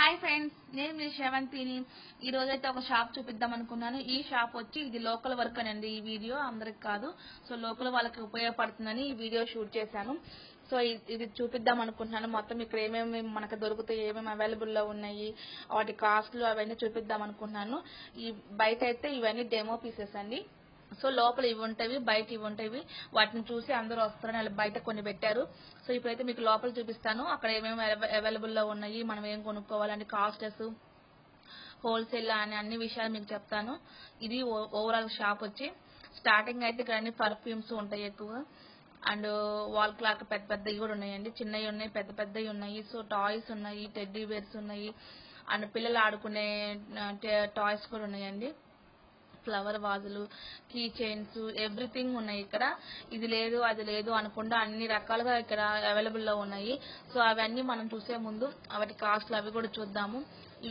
Hi friends, నేను మీ శ్రవంతిని. ఈ రోజైతే ఒక షాప్ చూపిద్దాం అనుకున్నాను. ఈ షాప్ వచ్చి ఇది లోకల్ వర్క్ అనండి. ఈ వీడియో అందరికి కాదు, సో లోకల్ వాళ్ళకి ఉపయోగపడుతుందని ఈ వీడియో షూట్ చేశాను. సో ఇది చూపిద్దాం అనుకుంటున్నాను. మొత్తం ఇక్కడ ఏమేమి మనకు దొరుకుతాయి, ఏమేమి అవైలబుల్లో ఉన్నాయి, వాటి కాస్ట్లు అవన్నీ చూపిద్దాం అనుకుంటున్నాను. ఈ బయట అయితే ఇవన్నీ డెమో పీసెస్ అండి. సో లోపల ఇవి ఉంటాయి, బయట ఇవి ఉంటాయి. వాటిని చూసి అందరూ వస్తారని వాళ్ళు బయట కొన్ని పెట్టారు. సో ఇప్పుడైతే మీకు లోపల చూపిస్తాను, అక్కడ ఏమేమి అవైలబుల్లో ఉన్నాయి, మనం ఏం కొనుక్కోవాలని, కాస్టెస్, హోల్సేల్ అని అన్ని విషయాలు మీకు చెప్తాను. ఇది ఓవరాల్ షాప్ వచ్చి స్టార్టింగ్ అయితే ఇక్కడ అన్ని పర్ఫ్యూమ్స్ ఉంటాయి ఎక్కువగా. అండ్ వాల్ క్లాక్ పెద్ద పెద్దవి కూడా ఉన్నాయండి, చిన్నవి ఉన్నాయి, పెద్ద పెద్దవి ఉన్నాయి. సో టాయ్స్ ఉన్నాయి, టెడ్డీ బేర్స్ ఉన్నాయి, అండ్ పిల్లలు ఆడుకునే టాయ్స్ కూడా ఉన్నాయండి. ఫ్లవర్ వాజులు, కీ చైన్స్, ఎవ్రీథింగ్ ఉన్నాయి ఇక్కడ. ఇది లేదు అది లేదు అనకుండా అన్ని రకాలుగా ఇక్కడ అవైలబుల్లో ఉన్నాయి. సో అవన్నీ మనం చూసే ముందు వాటి కాస్ట్లు అవి కూడా చూద్దాము.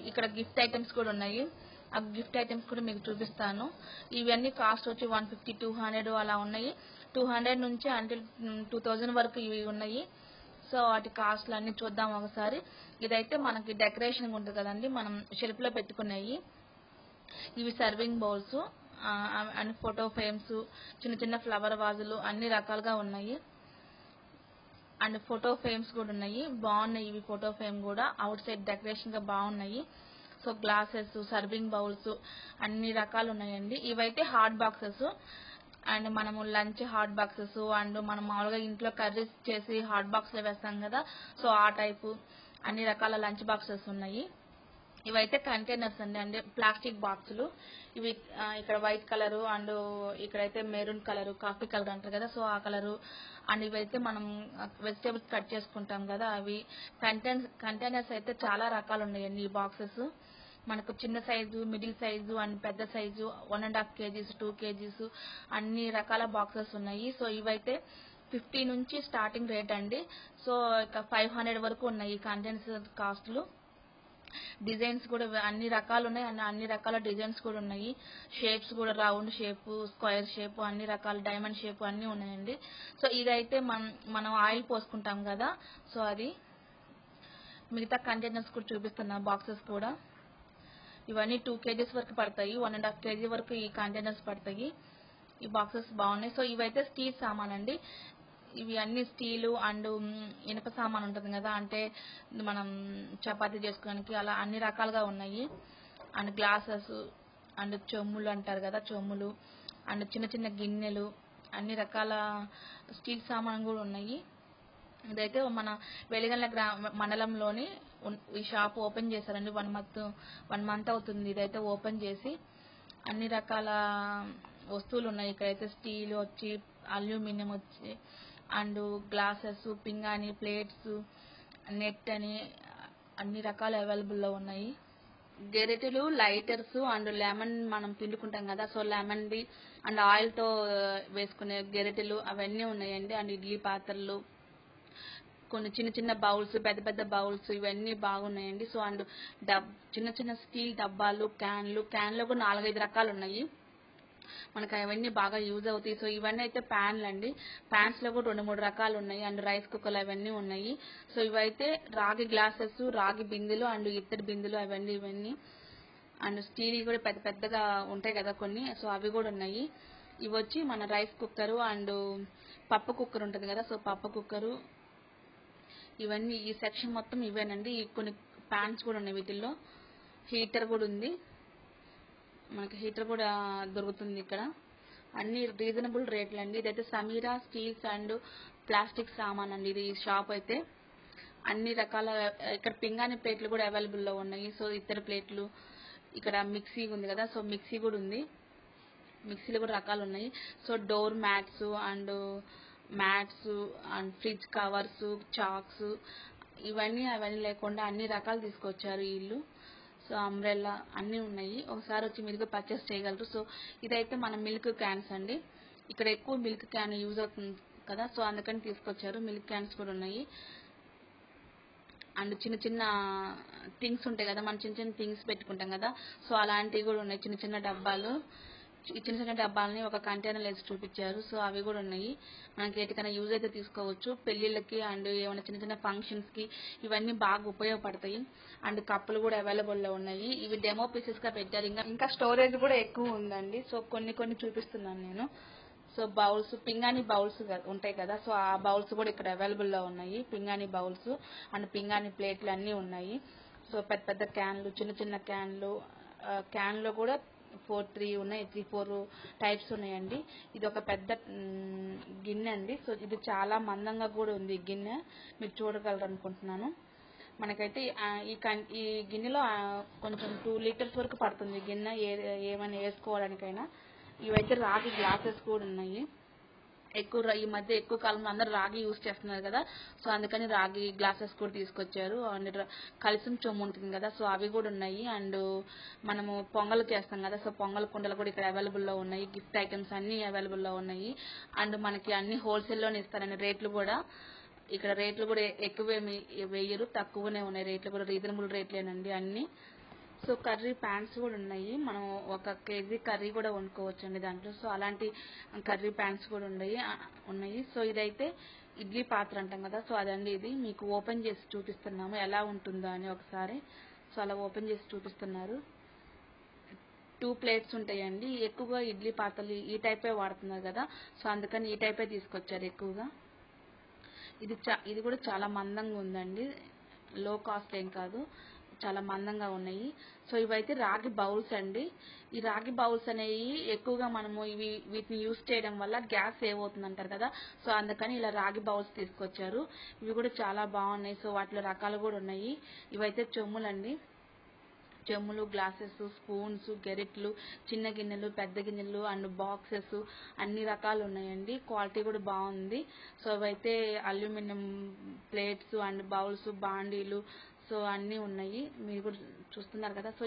ఇక్కడ గిఫ్ట్ ఐటమ్స్ కూడా ఉన్నాయి, ఆ గిఫ్ట్ ఐటమ్స్ కూడా మీకు చూపిస్తాను. ఇవన్నీ కాస్ట్ వచ్చి 150, 200 అలా ఉన్నాయి. 200 నుంచి అంటే 2000 వరకు ఇవి ఉన్నాయి. సో వాటి కాస్ట్లు అన్ని చూద్దాం ఒకసారి. ఇదైతే మనకి డెకరేషన్ ఉంటుంది కదండి, మనం షెల్ఫ్ లో పెట్టుకున్నాయి. ఇవి serving bowls and photo frames, చిన్న చిన్న ఫ్లవర్ వాజులు అన్ని రకాలుగా ఉన్నాయి. అండ్ ఫోటో ఫ్రేమ్స్ కూడా ఉన్నాయి, బాగున్నాయి. ఇవి ఫోటో ఫ్రేమ్ కూడా అవుట్ సైడ్ డెకరేషన్ గా బాగున్నాయి. సో గ్లాసెస్, సర్వింగ్ బౌల్స్ అన్ని రకాలు ఉన్నాయండి. ఇవైతే హాట్ బాక్సెస్, అండ్ మనము లంచ్ హాట్ బాక్సెస్, అండ్ మనం మామూలుగా ఇంట్లో కర్రీస్ చేసి హాట్ బాక్స్ లో వేస్తాం కదా, సో ఆ టైపు అన్ని రకాల లంచ్ బాక్సెస్ ఉన్నాయి. ఇవైతే కంటైనర్స్ అండి, అంటే ప్లాస్టిక్ బాక్సులు. ఇవి ఇక్కడ వైట్ కలరు, అండ్ ఇక్కడైతే మెరూన్ కలరు, కాఫీ కలర్ అంటారు కదా, సో ఆ కలరు. అండ్ ఇవైతే మనం వెజిటేబుల్స్ కట్ చేసుకుంటాం కదా, అవి కంటైనర్స్ అయితే చాలా రకాలు ఉన్నాయండి. ఈ బాక్సెస్ మనకు చిన్న సైజు, మిడిల్ సైజు అండ్ పెద్ద సైజు, 1.5 kgs, 2 kgs అన్ని రకాల బాక్సెస్ ఉన్నాయి. సో ఇవైతే 50 నుంచి స్టార్టింగ్ రేట్ అండి. సో ఇక 500 వరకు ఉన్నాయి ఈ కంటైనర్స్ కాస్ట్లు. డిజైన్స్ కూడా అన్ని రకాలు ఉన్నాయి, అన్ని రకాల డిజైన్స్ కూడా ఉన్నాయి. షేప్స్ కూడా రౌండ్ షేప్, స్క్వేర్ షేప్, అన్ని రకాల డైమండ్ షేప్ అన్ని ఉన్నాయండి. సో ఇదైతే మనం ఆయిల్ పోసుకుంటాం కదా, సో అది. మిగతా కంటైనర్స్ కూడా చూపిస్తున్నా, బాక్సెస్ కూడా. ఇవన్నీ 2 kgs వరకు పడతాయి, 1.5 kg వరకు ఈ కంటైనర్స్ పడతాయి. ఈ బాక్సెస్ బాగున్నాయి. సో ఇవైతే స్టీల్ సామాన్ అండి. ఇవి అన్ని స్టీలు అండ్ ఇనుప సామాన్ ఉంటుంది కదా, అంటే మనం చపాతీ చేసుకోవడానికి అలా అన్ని రకాలుగా ఉన్నాయి. అండ్ గ్లాసెస్ అండ్ చెమ్ములు అంటారు కదా, చెమ్ములు అండ్ చిన్న చిన్న గిన్నెలు, అన్ని రకాల స్టీల్ సామాన్ కూడా ఉన్నాయి. ఇదైతే మన వెలిగండ్ల మండలంలోని ఈ షాప్ ఓపెన్ చేశారండి. 1 month అవుతుంది ఇదైతే ఓపెన్ చేసి. అన్ని రకాల వస్తువులు ఉన్నాయి ఇక్కడైతే. స్టీల్ వచ్చి, అల్యూమినియం వచ్చి, అండ్ గ్లాసెస్, పింగాణి, ప్లేట్స్, నెట్ అని అన్ని రకాలు అవైలబుల్లో ఉన్నాయి. గెరెటలు, లైటర్స్ అండ్ లెమన్ మనం పిండుకుంటాం కదా, సో లెమన్ది అండ్ ఆయిల్ తో వేసుకునే గెరెటలు అవన్నీ ఉన్నాయండి. అండ్ ఇడ్లీ పాత్రలు, కొన్ని చిన్న చిన్న బౌల్స్, పెద్ద పెద్ద బౌల్స్, ఇవన్నీ బాగున్నాయండి. సో అండ్ చిన్న చిన్న స్టీల్ డబ్బాలు, క్యాన్లు కూడా 4-5 రకాలు ఉన్నాయి. మనకు అవన్నీ బాగా యూజ్ అవుతాయి. సో ఇవన్నీ అయితే ప్యాన్లు అండి. ప్యాన్స్ లో కూడా 2-3 రకాలు ఉన్నాయి. అండ్ రైస్ కుక్కర్లు అవన్నీ ఉన్నాయి. సో ఇవైతే రాగి గ్లాసెస్, రాగి బిందెలు అండ్ ఇత్తడి బిందెలు ఇవన్నీ. అండ్ స్టీల్ కూడా పెద్ద పెద్దగా ఉంటాయి కదా కొన్ని, సో అవి కూడా ఉన్నాయి. ఇవి వచ్చి మన రైస్ కుక్కరు అండ్ పప్పు కుక్కర్ ఉంటుంది కదా, సో పప్పు కుక్కరు. ఇవన్నీ ఈ సెక్షన్ మొత్తం ఇవేనండి. కొన్ని ప్యాన్స్ కూడా ఉన్నాయి వీటిల్లో. హీటర్ కూడా ఉంది, మనకి హీటర్ కూడా దొరుకుతుంది ఇక్కడ. అన్ని రీజనబుల్ రేట్లు అండి. ఇదైతే సమీరా స్టీల్స్ అండ్ ప్లాస్టిక్ సామాన్ అండి ఇది షాప్ అయితే. అన్ని రకాల ఇక్కడ పింగాణి ప్లేట్లు కూడా అవైలబుల్లో ఉన్నాయి. సో ఇతర ప్లేట్లు, ఇక్కడ మిక్సీ ఉంది కదా, సో మిక్సీ కూడా ఉంది. మిక్సీలో కూడా రకాలు ఉన్నాయి. So door mats and fridge covers, chalks, అవన్నీ లేకుండా అన్ని రకాలు తీసుకొచ్చారు వీళ్ళు. సో అంబ్రెల్లా అన్నీ ఉన్నాయి, ఒకసారి వచ్చి మీరు పర్చేస్ చేయగలరు. సో ఇదైతే మన మిల్క్ క్యాన్స్ అండి. ఇక్కడ ఎక్కువ మిల్క్ క్యాన్ యూజ్ అవుతుంది కదా, సో అందుకని తీసుకొచ్చారు. మిల్క్ క్యాన్స్ కూడా ఉన్నాయి. అండ్ చిన్న చిన్న థింగ్స్ ఉంటాయి కదా, మనం చిన్న చిన్న థింగ్స్ పెట్టుకుంటాం కదా, సో అలాంటివి కూడా ఉన్నాయి. చిన్న చిన్న డబ్బాలు, చిన్న చిన్న డబ్బాలని ఒక కంటైనర్ వేసి చూపించారు. సో అవి కూడా ఉన్నాయి. మనకి ఎటుకైనా యూజ్ అయితే తీసుకోవచ్చు. పెళ్లిళ్ళకి అండ్ ఏమైనా చిన్న చిన్న ఫంక్షన్స్ కి ఇవన్నీ బాగా ఉపయోగపడతాయి. అండ్ కప్పులు కూడా అవైలబుల్ లో ఉన్నాయి. ఇవి డెమో పీసెస్ గా పెట్టారు. ఇంకా స్టోరేజ్ కూడా ఎక్కువ ఉందండి. సో కొన్ని చూపిస్తున్నాను నేను. సో బౌల్స్, పింగాణి బౌల్స్ ఉంటాయి కదా, సో ఆ బౌల్స్ కూడా ఇక్కడ అవైలబుల్ లో ఉన్నాయి. పింగాణి బౌల్స్ అండ్ పింగాణి ప్లేట్లు అన్నీ ఉన్నాయి. సో పెద్ద పెద్ద క్యాన్లు, చిన్న చిన్న క్యాన్లు, క్యాన్ లో కూడా 3 ఉన్నాయి. 3-4 టైప్స్ ఉన్నాయండి. ఇది ఒక పెద్ద గిన్నె అండి. సో ఇది చాలా మందంగా కూడా ఉంది. ఈ గిన్నె మీరు చూడగలరు అనుకుంటున్నాను. మనకైతే ఈ గిన్నెలో కొంచెం 2 లీటర్స్ వరకు పడుతుంది గిన్నె ఏమైనా వేసుకోవడానికైనా. ఇవైతే రాగి గ్లాసెస్ కూడా ఉన్నాయి. ఈ మధ్య ఎక్కువ కాలంలో అందరూ రాగి యూజ్ చేస్తున్నారు కదా, సో అందుకని రాగి గ్లాసెస్ కూడా తీసుకొచ్చారు. అండ్ కలిసం చొమ్ము ఉంటుంది కదా, సో అవి కూడా ఉన్నాయి. అండ్ మనము పొంగల్ చేస్తాం కదా, సో పొంగల్ కుండలు కూడా ఇక్కడ అవైలబుల్ లో ఉన్నాయి. గిఫ్ట్ ఐటమ్స్ అన్ని అవైలబుల్ లో ఉన్నాయి. అండ్ మనకి అన్ని హోల్సేల్ లోనే ఇస్తారండి. రేట్లు కూడా ఇక్కడ ఎక్కువేమి వేయరు, తక్కువనే ఉన్నాయి. రేట్లు కూడా రీజనబుల్ రేట్లేనండి అన్ని. సో కర్రీ ప్యాన్స్ కూడా ఉన్నాయి. మనం 1 కేజీ కర్రీ కూడా వండుకోవచ్చు అండి దాంట్లో. సో అలాంటి కర్రీ ప్యాన్స్ కూడా ఉన్నాయి. సో ఇదైతే ఇడ్లీ పాత్ర అంటాం కదా, సో అదండి. ఇది మీకు ఓపెన్ చేసి చూపిస్తున్నాము ఎలా ఉంటుందో అని ఒకసారి. సో అలా ఓపెన్ చేసి చూపిస్తున్నారు. 2 ప్లేట్స్ ఉంటాయండి. ఎక్కువగా ఇడ్లీ పాత్రలు ఈ టైపే వాడుతున్నారు కదా, సో అందుకని ఈ టైపే తీసుకొచ్చారు ఎక్కువగా. ఇది కూడా చాలా మందంగా ఉందండి. లో కాస్ట్ ఏం కాదు, చాలా మందంగా ఉన్నాయి. సో ఇవైతే రాగి బౌల్స్ అండి. ఈ రాగి బౌల్స్ అనేవి ఎక్కువగా మనము వీటిని యూజ్ చేయడం వల్ల గ్యాస్ సేవ్ అవుతుంది అంటారు కదా, సో అందుకని ఇలా రాగి బౌల్స్ తీసుకొచ్చారు. ఇవి కూడా చాలా బాగున్నాయి. సో వాటిలో రకాలు కూడా ఉన్నాయి. ఇవైతే చెమ్ములండి. చెమ్ములు, గ్లాసెస్, స్పూన్స్, గెరిట్లు, చిన్న గిన్నెలు, పెద్ద గిన్నెలు అండ్ బాక్సెస్ అన్ని రకాలు ఉన్నాయండి. క్వాలిటీ కూడా బాగుంది. సో అవైతే అల్యూమినియం ప్లేట్స్ అండ్ బౌల్స్, బాండీలు, సో అన్నీ ఉన్నాయి. మీరు కూడా చూస్తున్నారు కదా. సో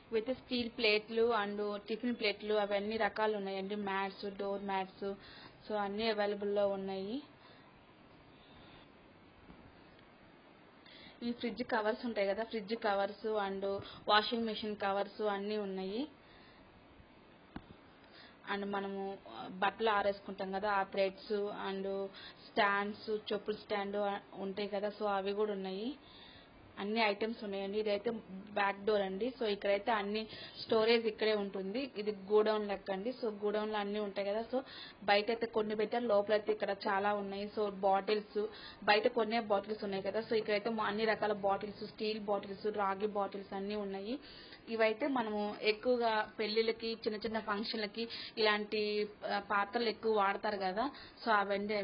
ఇవైతే స్టీల్ ప్లేట్లు అండ్ టిఫిన్ ప్లేట్లు అవన్నీ రకాలు ఉన్నాయండి. మ్యాట్స్, డోర్ మ్యాట్స్, సో అన్నీ అవైలబుల్ లో ఉన్నాయి. ఈ ఫ్రిడ్జ్ కవర్స్ ఉంటాయి కదా, fridge covers and washing machine covers అన్నీ ఉన్నాయి. అండ్ మనము బట్టలు ఆరేసుకుంటాం కదా, ఆ థ్రెడ్స్ అండ్ స్టాండ్స్, చెప్పుల స్టాండ్ ఉంటాయి కదా, సో అవి కూడా ఉన్నాయి. అన్ని ఐటమ్స్ ఉన్నాయండి. ఇదైతే బ్యాక్ డోర్ అండి. సో ఇక్కడైతే అన్ని స్టోరేజ్ ఇక్కడే ఉంటుంది. ఇది గోడౌన్ లెక్క అండి. సో గోడౌన్ లో అన్ని ఉంటాయి కదా, సో బయట అయితే కొన్ని పెట్టారు, లోపలైతే ఇక్కడ చాలా ఉన్నాయి. సో బాటిల్స్, బయట కొన్ని బాటిల్స్ ఉన్నాయి కదా, సో ఇక్కడైతే అన్ని రకాల బాటిల్స్, స్టీల్ బాటిల్స్, రాగి బాటిల్స్ అన్ని ఉన్నాయి. ఇవైతే మనము ఎక్కువగా పెళ్లిళ్ళకి, చిన్న చిన్న ఫంక్షన్లకి ఇలాంటి పాత్రలు ఎక్కువ వాడతారు కదా, సో అవండి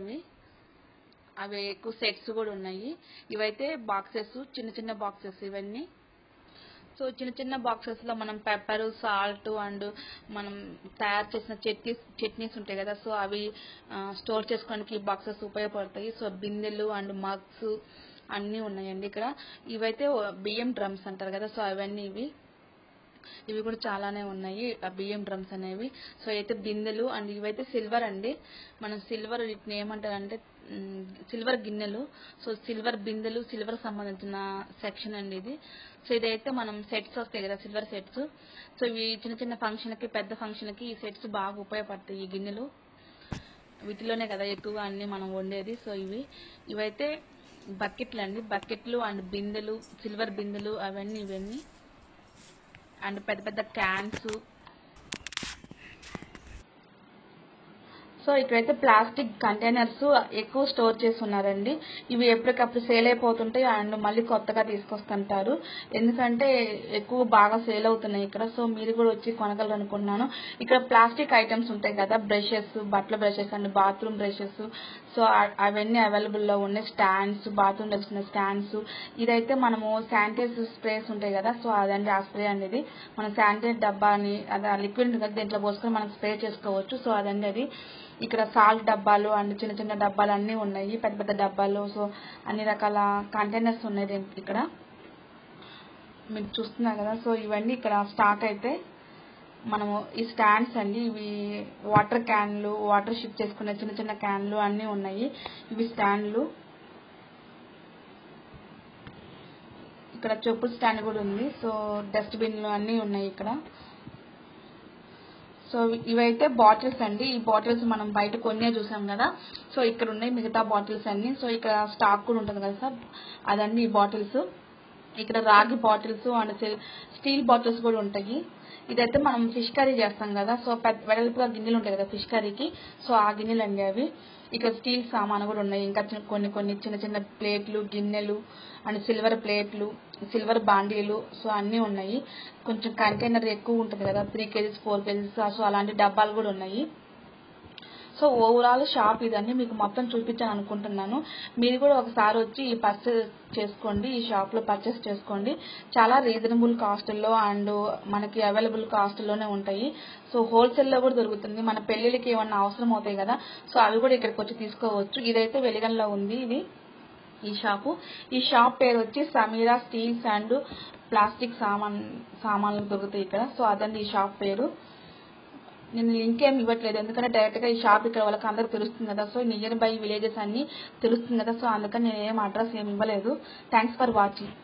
అవి ఎక్కువ సెట్స్ కూడా ఉన్నాయి. ఇవైతే బాక్సెస్, చిన్న చిన్న బాక్సెస్ ఇవన్నీ. సో చిన్న చిన్న బాక్సెస్ లో మనం పెప్పర్, సాల్ట్ అండ్ మనం తయారు చేసిన చట్నీస్ ఉంటాయి కదా, సో అవి స్టోర్ చేసుకోవడానికి బాక్సెస్ ఉపయోగపడతాయి. సో బిందెలు అండ్ మగ్స్ అన్నీ ఉన్నాయండి ఇక్కడ. ఇవైతే బియ్యం డ్రమ్స్ అంటారు కదా, సో అవన్నీ ఇవి కూడా చాలానే ఉన్నాయి ఆ బియ్యం డ్రమ్స్ అనేవి. సో అయితే బిందెలు అండ్ ఇవైతే సిల్వర్ అండి. మనం సిల్వర్ వీటిని ఏమంటారంటే సిల్వర్ గిన్నెలు. సో సిల్వర్ బిందెలు, సిల్వర్ సంబంధించిన సెక్షన్ అండి ఇది. సో ఇదైతే మనం సెట్స్ వస్తాయి కదా, సిల్వర్ సెట్స్. సో ఇవి చిన్న చిన్న ఫంక్షన్లకి, పెద్ద ఫంక్షన్లకి ఈ సెట్స్ బాగా ఉపయోగపడతాయి. ఈ గిన్నెలు వీటిలోనే కదా ఎక్కువగా అన్ని మనం వండేది. సో ఇవైతే బకెట్లు అండి. బకెట్లు అండ్ బిందెలు, సిల్వర్ బిందెలు ఇవన్నీ అండ్ పెద్ద పెద్ద క్యాన్స్. సో ఇక్కడైతే ప్లాస్టిక్ కంటైనర్స్ ఎక్కువ స్టోర్ చేసి ఉన్నారండి. ఇవి ఎప్పటికప్పుడు సేల్ అయిపోతుంటాయి అండ్ మళ్ళీ కొత్తగా తీసుకొస్తుంటారు. ఎందుకంటే ఎక్కువ బాగా సేల్ అవుతున్నాయి ఇక్కడ. సో మీరు కూడా వచ్చి కొనగలరు అనుకుంటున్నాను. ఇక్కడ ప్లాస్టిక్ ఐటమ్స్ ఉంటాయి కదా, బ్రషెస్, బట్టల brushes and bathroom brushes, so అవన్నీ అవైలబుల్ లో ఉన్నాయి. స్టాండ్స్, బాత్రూమ్ వేసుకున్న స్టాండ్స్. ఇదైతే మనము శానిటైజర్ స్ప్రేస్ ఉంటాయి కదా, సో అదండి ఆ స్ప్రే అనేది. మనం శానిటైజర్ డబ్బాని అది లిక్విడ్ ఉంటుంది కదా, దీంట్లో పోసుకొని మనం స్ప్రే చేసుకోవచ్చు. సో అదండి అది. ఇక్కడ సాల్ట్ డబ్బాలు అండ్ చిన్న చిన్న డబ్బాలు అన్నీ ఉన్నాయి, పెద్ద పెద్ద డబ్బాలు. సో అన్ని రకాల కంటైనర్స్ ఉన్నాయి ఇక్కడ, మీరు చూస్తున్నారు కదా. సో ఇవన్నీ ఇక్కడ స్టాక్ అయితే మనము ఈ స్టాండ్స్ అండి. ఇవి వాటర్ క్యాన్లు, వాటర్ షిఫ్ట్ చేసుకునే చిన్న చిన్న క్యాన్లు అన్నీ ఉన్నాయి. ఇవి స్టాండ్లు. ఇక్కడ చెప్పుల స్టాండ్ కూడా ఉంది. సో డస్ట్ బిన్లు అన్నీ ఉన్నాయి ఇక్కడ. సో ఇవైతే బాటిల్స్ అండి. ఈ బాటిల్స్ మనం బయట కొన్నే చూసాం కదా. సో ఇక్కడ ఉన్నాయి మిగతా బాటిల్స్ అన్ని. సో ఇక్కడ స్టాక్ కూడా ఉంటుంది కదా సార్, అదండి ఈ బాటిల్స్. ఇక్కడ రాగి బాటిల్స్ అండ్ స్టీల్ బాటిల్స్ కూడా ఉంటాయి. ఇదైతే మనం ఫిష్ కర్రీ చేస్తాం కదా. సో వెడల్పుగా గిన్నెలు ఉంటాయి కదా ఫిష్ కర్రీకి. సో ఆ గిన్నెలు అండి అవి. ఇక్కడ స్టీల్ సామాను కూడా ఉన్నాయి. ఇంకా కొన్ని చిన్న చిన్న ప్లేట్లు, గిన్నెలు అండ్ సిల్వర్ ప్లేట్లు, సిల్వర్ బాండీలు, సో అన్నీ ఉన్నాయి. కొంచెం కంటైనర్ ఎక్కువ ఉంటుంది కదా, 3 kgs 4 kgs. సో అలాంటి డబ్బాలు కూడా ఉన్నాయి. సో ఓవరాల్ షాప్ ఇదండి, మీకు మొత్తం చూపించాను అనుకుంటున్నాను. మీరు కూడా ఒకసారి వచ్చి ఈ పర్చేస్ చేసుకోండి, ఈ షాప్లో పర్చేస్ చేసుకోండి. చాలా రీజనబుల్ కాస్ట్లో అండ్ మనకి అవైలబుల్ కాస్ట్లోనే ఉంటాయి. సో హోల్సేల్లో కూడా దొరుకుతుంది. మన పెళ్ళిళ్ళకి ఏమన్నా అవసరం అవుతాయి కదా, సో అవి కూడా ఇక్కడికి వచ్చి తీసుకోవచ్చు. ఇదైతే వెలిగంలో ఉంది ఇది ఈ షాప్ పేరు వచ్చి సమీరా స్టీల్స్ అండ్ ప్లాస్టిక్ సామాన్లు దొరుకుతాయి ఇక్కడ. సో అదండి ఈ షాప్ పేరు. నేను లింక్ ఏమి ఇవ్వట్లేదు, ఎందుకంటే డైరెక్ట్గా ఈ షాప్ ఇక్కడ వాళ్ళకి అందరికి తెలుస్తుంది కదా. సో నియర్ బై విలేజెస్ అన్ని తెలుస్తుంది కదా. సో అందుకని నేను ఏం అడ్రస్ ఏమి ఇవ్వలేదు. Thanks for watching.